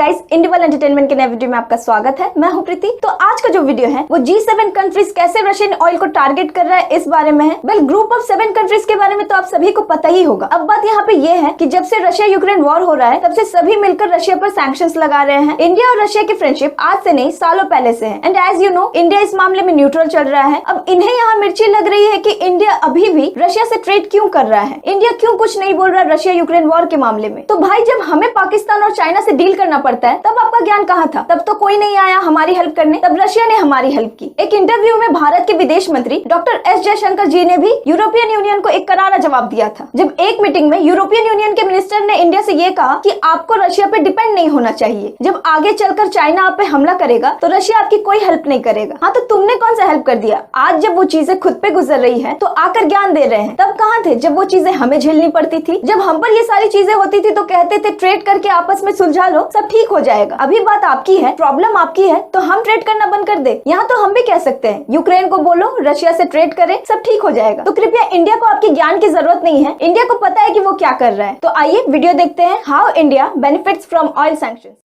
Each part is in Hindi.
गाइस, इंडिविजुअल एंटरटेनमेंट के नए वीडियो में आपका स्वागत है। मैं हूं प्रीति। तो आज का जो वीडियो है वो G7 कंट्रीज कैसे रशियन ऑयल को टारगेट कर रहा है इस बारे में है। वेल, ग्रुप ऑफ 7 कंट्रीज के बारे में तो आप सभी को पता ही होगा। अब बात यहाँ पे ये है कि जब से रशिया यूक्रेन वॉर हो रहा है तब से सभी मिलकर रशिया पर सैंक्शंस लगा रहे हैं। इंडिया और रशिया की फ्रेंडशिप आज से नहीं सालों पहले से है and as you know India इस मामले में न्यूट्रल चल रहा है। अब इन्हें यहाँ मिर्ची लग रही है कि इंडिया अभी भी रशिया से ट्रेड क्यों कर रहा है, इंडिया क्यों कुछ नहीं बोल रहा रशिया यूक्रेन वॉर के मामले में। तो भाई, जब हमें पाकिस्तान और चाइना से डील करना पड़ता है तब आपका ज्ञान कहाँ था? तब तो कोई नहीं आया हमारी हेल्प करने, तब रशिया ने हमारी हेल्प की। एक इंटरव्यू में भारत के विदेश मंत्री डॉक्टर एस जयशंकर जी ने भी यूरोपियन यूनियन को एक करारा जवाब दिया था, जब एक मीटिंग में यूरोपियन यूनियन के मिनिस्टर ने इंडिया से ये कहा कि आपको रशिया पे डिपेंड नहीं होना चाहिए। जब आगे चलकर चाइना आप पे हमला करेगा तो रशिया आपकी कोई हेल्प नहीं करेगा। हाँ, तो तुमने कौन सा हेल्प कर दिया? आज जब वो चीजें खुद पे गुजर रही है तो आकर ज्ञान दे रहे हैं। तब कहाँ थे जब वो चीजें हमें झेलनी पड़ती थी? जब हम पर ये सारी चीजें होती थी तो कहते थे ट्रेड करके आपस में सुलझा लो, सब ठीक हो जाएगा। अभी बात आपकी है, प्रॉब्लम आपकी है, तो हम ट्रेड करना बंद कर दे। यहाँ तो हम भी कह सकते हैं यूक्रेन को बोलो रशिया से ट्रेड करे, सब ठीक हो जाएगा। तो कृपया इंडिया को आपके ज्ञान की जरूरत नहीं है, इंडिया को पता है कि वो क्या कर रहा है। तो आइए वीडियो देखते हैं, how India benefits from oil sanctions.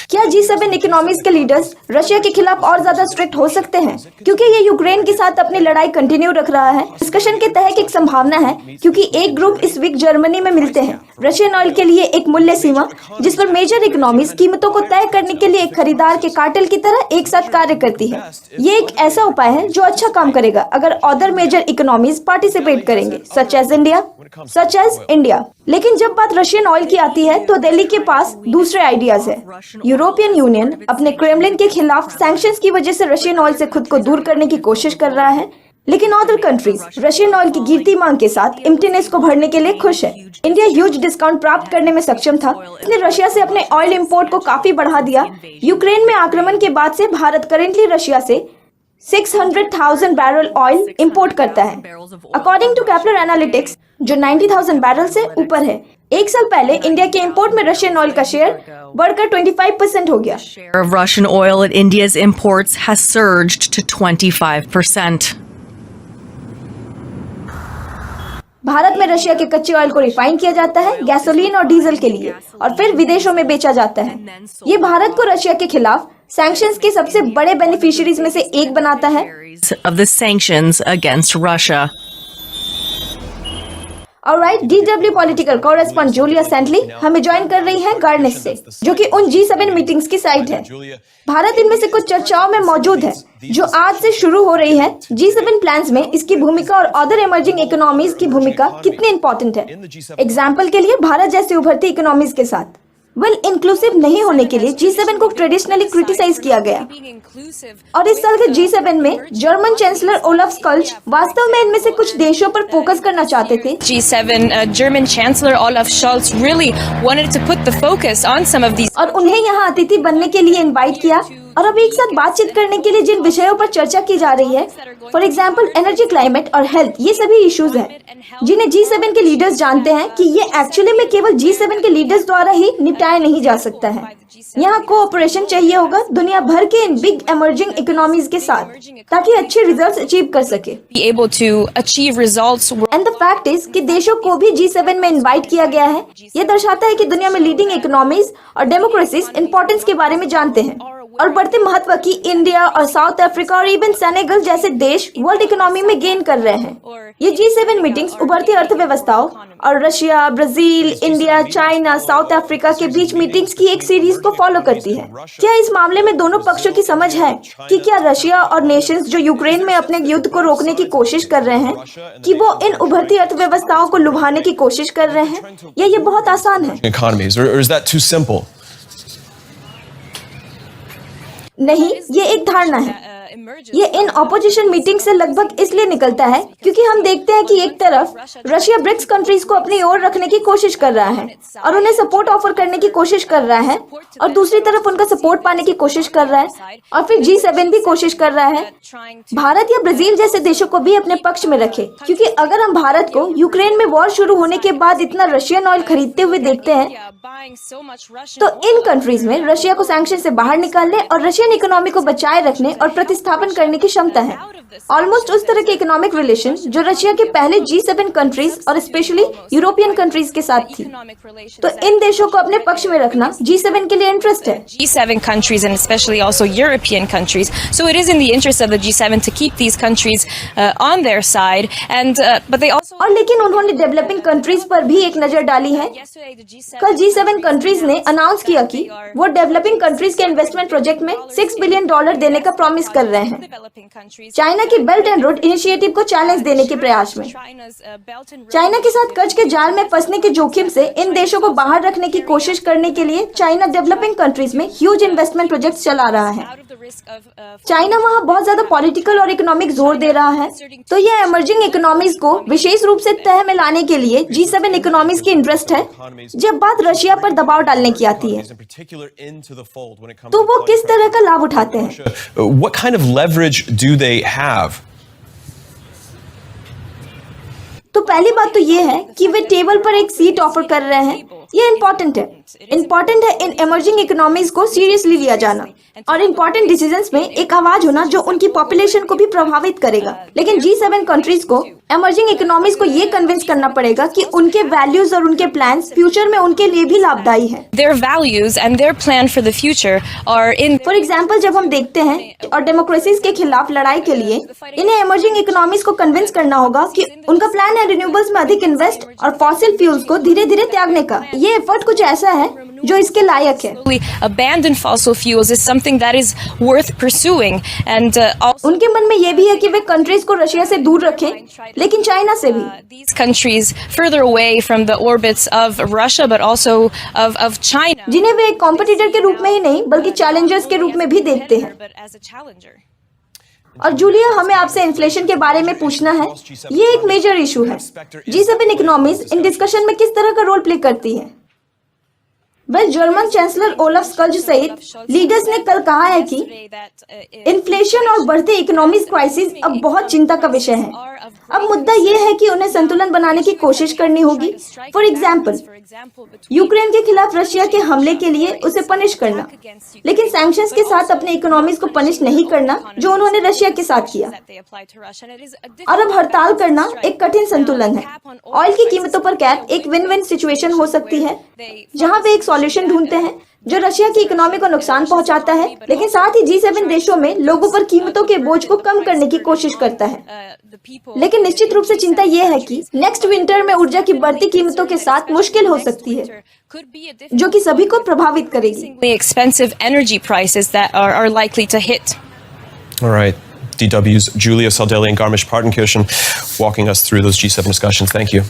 क्या G7 इकोनॉमीज के लीडर्स रशिया के खिलाफ और ज्यादा स्ट्रिक्ट हो सकते हैं क्योंकि ये यूक्रेन के साथ अपनी लड़ाई कंटिन्यू रख रहा है? डिस्कशन के तहत एक संभावना है क्योंकि एक ग्रुप इस वीक जर्मनी में मिलते हैं रशियन ऑयल के लिए एक मूल्य सीमा जिस पर मेजर इकोनॉमीज कीमतों को तय करने के लिए एक खरीदार के कार्टेल की तरह एक साथ कार्य करती है। ये एक ऐसा उपाय है जो अच्छा काम करेगा अगर अदर मेजर इकोनॉमीज पार्टिसिपेट करेंगे सच एज इंडिया। लेकिन जब बात रशियन ऑयल की आती है तो दिल्ली के पास दूसरे आइडियाज है। यूरोपियन यूनियन अपने क्रेमलिन के खिलाफ सैंक्शंस की वजह से रशियन ऑयल से खुद को दूर करने की कोशिश कर रहा है, लेकिन अदर कंट्रीज रशियन ऑयल की गिरती मांग के साथ एम्प्टीनेस को भरने के लिए खुश है। इंडिया ह्यूज डिस्काउंट प्राप्त करने में सक्षम था, इसने रशिया से अपने ऑयल इंपोर्ट को काफी बढ़ा दिया। यूक्रेन में आक्रमण के बाद से भारत करेंटली रशिया से 600,000 बैरल ऑयल इंपोर्ट करता है, अकॉर्डिंग टू कैपलर एनालिटिक्स, जो 90,000 बैरल से ऊपर है। एक साल पहले इंडिया के इंपोर्ट में रशियन ऑयल का शेयर बढ़कर 25% हो गया। Share of Russian oil at India's imports has surged to 25%. Bharat में रशिया के कच्चे ऑयल को रिफाइन किया जाता है गैसोलीन और डीजल के लिए और फिर विदेशों में बेचा जाता है। ये भारत को रशिया के खिलाफ सैंक्शंस के सबसे बड़े बेनिफिशियरीज में से एक बनाता है। Of the sanctions against Russia. Alright, DW political correspondent Julia saintly हमें ज्वाइन कर रही है गार्डनेस से, जो कि उन G7 मीटिंग्स की साइट है। भारत इनमें से कुछ चर्चाओं में मौजूद है जो आज से शुरू हो रही है। G7 प्लान्स में इसकी भूमिका और अदर इमर्जिंग इकोनॉमीज की भूमिका कितनी इंपॉर्टेंट है। एग्जाम्पल के लिए भारत जैसी उभरती इकोनॉमीज के साथ इंक्लूसिव नहीं होने के लिए G7 को ट्रेडिशनली क्रिटिसाइज किया गया और इस साल के G7 में जर्मन चांसलर ओलाफ स्कॉल्ज वास्तव में इनमें से कुछ देशों पर फोकस करना चाहते थे। G7 German Chancellor Olaf Scholz really wanted to put the focus on some of these और उन्हें यहाँ अतिथि बनने के लिए इनवाइट किया और अब एक साथ बातचीत करने के लिए जिन विषयों पर चर्चा की जा रही है, फॉर एग्जाम्पल एनर्जी, क्लाइमेट और हेल्थ, ये सभी इश्यूज हैं जिन्हें G7 के लीडर्स जानते हैं कि ये एक्चुअली में केवल G7 के लीडर्स द्वारा ही निपटाया नहीं जा सकता है। यहाँ कोऑपरेशन चाहिए होगा दुनिया भर के इन बिग इमर्जिंग इकोनॉमीज के साथ ताकि अच्छे रिजल्ट्स अचीव कर सके। be able to achieve results. And the fact is कि देशों को भी G7 में इनवाइट किया गया है। ये दर्शाता है कि दुनिया में लीडिंग इकोनॉमीज और डेमोक्रेसीज इंपॉर्टेंस के बारे में जानते हैं और बढ़ते महत्व की इंडिया और साउथ अफ्रीका और इवन सेनेगल जैसे देश वर्ल्ड इकोनॉमी में गेन कर रहे हैं। ये G7 मीटिंग्स उभरती अर्थव्यवस्थाओं और Russia, Brazil, India, China, south Africa के बीच मीटिंग्स की एक सीरीज को फॉलो करती है। क्या इस मामले में दोनों पक्षों की समझ है कि क्या रशिया और नेशंस जो यूक्रेन में अपने युद्ध को रोकने की कोशिश कर रहे हैं कि वो इन उभरती अर्थव्यवस्थाओं को लुभाने की कोशिश कर रहे हैं, या ये बहुत आसान है? नहीं, ये एक धारणा है। ये इन ऑपोजिशन मीटिंग से लगभग इसलिए निकलता है क्योंकि हम देखते हैं कि एक तरफ रशिया ब्रिक्स कंट्रीज को अपनी ओर रखने की कोशिश कर रहा है और उन्हें सपोर्ट ऑफर करने की कोशिश कर रहा है और दूसरी तरफ उनका सपोर्ट पाने की कोशिश कर रहा है और फिर G7 भी कोशिश कर रहा है भारत या ब्राजील जैसे देशों को भी अपने पक्ष में रखे, क्योंकि अगर हम भारत को यूक्रेन में वॉर शुरू होने के बाद इतना रशियन ऑयल खरीदते हुए देखते हैं तो इन कंट्रीज में रशिया को सैंक्शन से बाहर निकालने और रशियन इकोनॉमी को बचाए रखने और प्रतिस्पर्धा स्थापन करने की क्षमता है। ऑलमोस्ट उस तरह के इकोनॉमिक रिलेशन जो रशिया के पहले G7 कंट्रीज और स्पेशली यूरोपियन कंट्रीज के साथ थी। तो इन देशों को अपने पक्ष में रखना G7 के लिए इंटरेस्ट है। G7 countries and especially also European countries. So it is in the interest of the G7 to keep these countries on their side. And but they also. और लेकिन उन्होंने डेवलपिंग कंट्रीज पर भी एक नजर डाली है। कल G7 कंट्रीज ने अनाउंस किया कि वो डेवलपिंग कंट्रीज के इन्वेस्टमेंट प्रोजेक्ट में $6 बिलियन देने का प्रॉमिस कर रहे हैं। चाइना की बेल्ट एंड रोड इनिशिएटिव को चैलेंज देने के प्रयास में चाइना के साथ कर्ज के जाल में फंसने के जोखिम से इन देशों को बाहर रखने की कोशिश करने के लिए चाइना डेवलपिंग कंट्रीज में ह्यूज इन्वेस्टमेंट प्रोजेक्ट चला रहा है। चाइना वहाँ बहुत ज्यादा पॉलिटिकल और इकोनॉमिक जोर दे रहा है। तो यह इमर्जिंग इकोनॉमीज को विशेष रूप से तह में लाने के लिए G7 इकोनॉमीज की इंटरेस्ट है। जब बात रशिया पर दबाव डालने की आती है तो वो किस तरह का लाभ उठाते हैं? What kind of leverage do they have? तो पहली बात तो ये है कि वे टेबल पर एक सीट ऑफर कर रहे हैं। ये इम्पोर्टेंट है इन इमर्जिंग इकोनॉमीज को सीरियसली लिया जाना और इम्पोर्टेंट डिसीजंस में एक आवाज होना जो उनकी पॉपुलेशन को भी प्रभावित करेगा। लेकिन G7 कंट्रीज को इमर्जिंग इकोनॉमीज को ये कन्विंस करना पड़ेगा कि उनके वैल्यूज और उनके प्लान्स फ्यूचर में उनके लिए भी लाभदायी है। Their values and their plan for the future are in. For example, जब हम देखते हैं और डेमोक्रेसीज के खिलाफ लड़ाई के लिए इन्हें इमर्जिंग इकोनॉमीज को कन्विंस करना होगा कि उनका प्लान है रिन्यूएबल्स में अधिक इन्वेस्ट और फॉसिल फ्यूल्स को धीरे धीरे त्यागने का। ये एफर्ट कुछ ऐसा है जो इसके लायक है। Abandon fossil fuels is something that is worth pursuing, and also उनके मन में ये भी है कि वे कंट्रीज को रशिया से दूर रखें, लेकिन चाइना से भी। these countries further away from the orbits of Russia, but also of China, जिन्हें वे एक कॉम्पिटिटर के रूप में ही नहीं बल्कि चैलेंजर्स के रूप में भी देखते हैं। but as a challenger. और जूलिया, हमें आपसे इन्फ्लेशन के बारे में पूछना है। ये एक मेजर इशू है। G7 इकोनॉमीज इन डिस्कशन में किस तरह का रोल प्ले करती है? जर्मन चांसलर ओलफ स्कॉल्ज सहित लीडर्स ने कल कहा है कि इन्फ्लेशन और बढ़ते इकोनॉमिक क्राइसिस अब बहुत चिंता का विषय है। अब मुद्दा ये है कि उन्हें संतुलन बनाने की कोशिश करनी होगी। फॉर एग्जाम्पल, यूक्रेन के खिलाफ रशिया के हमले के लिए उसे पनिश करना, लेकिन सैंक्शंस के साथ अपने इकोनॉमीज को पनिश नहीं करना जो उन्होंने रशिया के साथ किया। और अब हड़ताल करना एक कठिन संतुलन है। ऑयल की कीमतों पर कैप एक विन विन सिचुएशन हो सकती है, जहां वे एक सॉल्यूशन ढूंढते हैं जो रशिया की इकोनॉमी को नुकसान पहुंचाता है, लेकिन साथ ही G7 देशों में लोगों पर कीमतों के बोझ को कम करने की कोशिश करता है। लेकिन निश्चित रूप से चिंता यह है कि नेक्स्ट विंटर में ऊर्जा की बढ़ती कीमतों के साथ मुश्किल हो सकती है, जो कि सभी को प्रभावित करेगी। Expensive energy prices that are likely to hit. All right. DW's Julia Saldelli and Garmisch-Partenkirchen walking us through those G7 discussions. Thank you.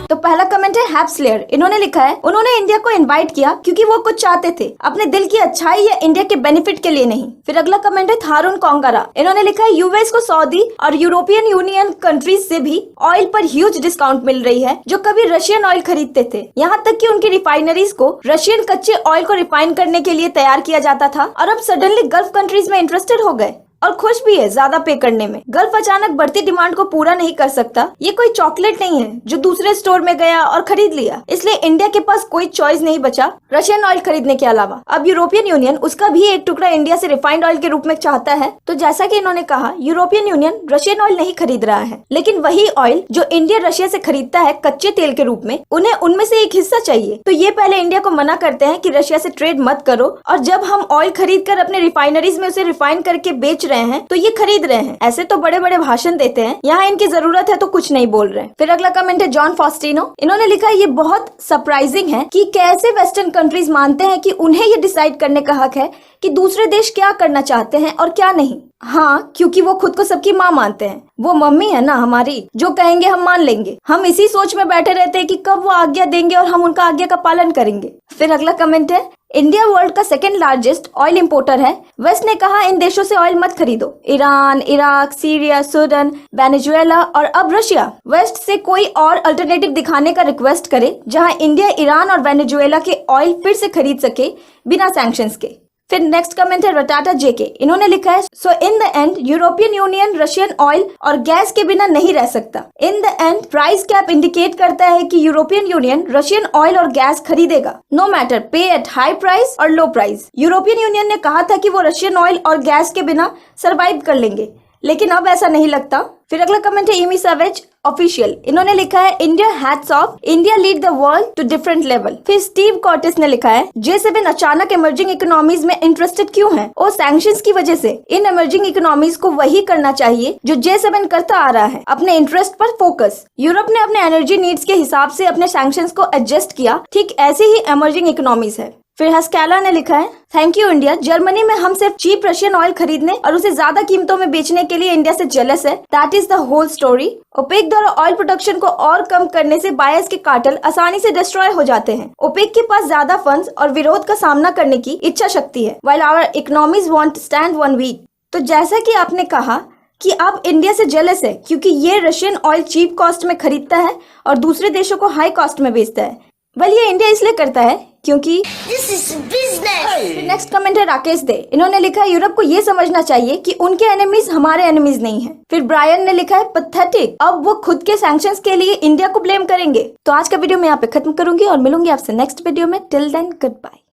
तो पहला कमेंट है हैप्सलेयर। इन्होंने लिखा है, उन्होंने इंडिया को इनवाइट किया क्योंकि वो कुछ चाहते थे, अपने दिल की अच्छाई या इंडिया के बेनिफिट के लिए नहीं। फिर अगला कमेंट है थारून कोंगारा। इन्होंने लिखा है, यूएस को सऊदी और यूरोपियन यूनियन कंट्रीज से भी ऑयल पर ह्यूज डिस्काउंट मिल रही है, जो कभी रशियन ऑयल खरीदते थे। यहाँ तक कि उनकी रिफाइनरीज को रशियन कच्चे ऑयल को रिफाइन करने के लिए तैयार किया जाता था, और अब सडनली गल्फ कंट्रीज में इंटरेस्टेड हो गए और खुश भी है ज्यादा पे करने में। गल्फ अचानक बढ़ती डिमांड को पूरा नहीं कर सकता। ये कोई चॉकलेट नहीं है जो दूसरे स्टोर में गया और खरीद लिया। इसलिए इंडिया के पास कोई चॉइस नहीं बचा रशियन ऑयल खरीदने के अलावा। अब यूरोपियन यूनियन उसका भी एक टुकड़ा इंडिया से रिफाइंड ऑयल के रूप में चाहता है। तो जैसा कि इन्होंने कहा, यूरोपियन यूनियन रशियन ऑयल नहीं खरीद रहा है, लेकिन वही ऑयल जो इंडिया रशिया से खरीदता है कच्चे तेल के रूप में, उन्हें उनमें से एक हिस्सा चाहिए। तो ये पहले इंडिया को मना करते हैं कि रशिया से ट्रेड मत करो, और जब हम ऑयल खरीद कर अपने रिफाइनरीज में उसे रिफाइन करके बेच रहे हैं तो ये खरीद रहे हैं। ऐसे तो बड़े बड़े भाषण देते हैं, यहाँ इनकी जरूरत है तो कुछ नहीं बोल रहे। फिर अगला कमेंट है जॉन फॉस्टिनो। इन्होंने लिखा है, ये बहुत सरप्राइजिंग है कि कैसे वेस्टर्न कंट्रीज मानते हैं कि उन्हें ये डिसाइड करने का हक है कि दूसरे देश क्या करना चाहते हैं और क्या नहीं। हाँ, क्योंकि वो खुद को सबकी माँ मानते हैं। वो मम्मी है ना हमारी, जो कहेंगे हम मान लेंगे। हम इसी सोच में बैठे रहते हैं कि कब वो आज्ञा देंगे और हम उनका आज्ञा का पालन करेंगे। फिर अगला कमेंट है, इंडिया वर्ल्ड का सेकेंड लार्जेस्ट ऑयल इंपोर्टर है। वेस्ट ने कहा, इन देशों से ऑयल मत खरीदो। Iran, Iraq, Syria, Sudan, Venezuela और अब रशिया। वेस्ट से कोई और अल्टरनेटिव दिखाने का रिक्वेस्ट करे जहां इंडिया, ईरान और वेनेजुएला के ऑयल फिर से खरीद सके बिना सैंक्शंस के। फिर नेक्स्ट कमेंट है रटाटा जेके, इन्होंने लिखा है so in the end European Union Russian oil और गैस के बिना नहीं रह सकता। In the end price cap indicate करता है कि यूरोपियन यूनियन रशियन ऑयल और गैस खरीदेगा, no matter pay at high price और लो प्राइस। यूरोपियन यूनियन ने कहा था कि वो रशियन ऑयल और गैस के बिना सरवाइव कर लेंगे, लेकिन अब ऐसा नहीं लगता। फिर अगला कमेंट है इमी सैवेज ऑफिशियल, इन्होंने लिखा है India hats off, India lead the world to different level. फिर स्टीव कॉर्टिस ने लिखा है J7 अचानक इमर्जिंग इकोनॉमीज में इंटरेस्टेड क्यों है? और सैंक्शंस की वजह से इन इमर्जिंग इकोनॉमीज को वही करना चाहिए जो J7 करता आ रहा है, अपने इंटरेस्ट पर फोकस। यूरोप ने अपने एनर्जी नीड्स के हिसाब से अपने सैंक्शंस को एडजस्ट किया, ठीक ऐसे ही इमर्जिंग इकोनॉमीज है। फिर हस्कैला ने लिखा है थैंक यू इंडिया, जर्मनी में हम सिर्फ चीप रशियन ऑयल खरीदने और उसे ज्यादा कीमतों में बेचने के लिए इंडिया से जेलस है, that is the whole story. OPEC द्वारा ऑयल प्रोडक्शन को और कम करने से बायर्स के कार्टेल आसानी से डिस्ट्रॉय हो जाते हैं। ओपेक के पास ज्यादा फंड्स और विरोध का सामना करने की इच्छा शक्ति है, while our economies won't stand one week. तो जैसा कि आपने कहा कि आप इंडिया से जेलस है क्योंकि ये रशियन ऑयल चीप कॉस्ट में खरीदता है और दूसरे देशों को हाई कॉस्ट में बेचता है। वेल ये इंडिया इसलिए करता है क्योंकि नेक्स्ट कमेंट है राकेश दे, इन्होंने लिखा है यूरोप को ये समझना चाहिए कि उनके एनिमीज हमारे एनिमीज नहीं हैं। फिर ब्रायन ने लिखा है पैथेटिक, अब वो खुद के सैंक्शंस के लिए इंडिया को ब्लेम करेंगे। तो आज का वीडियो मैं यहाँ पे खत्म करूंगी और मिलूंगी आपसे नेक्स्ट वीडियो में। Till then good bye.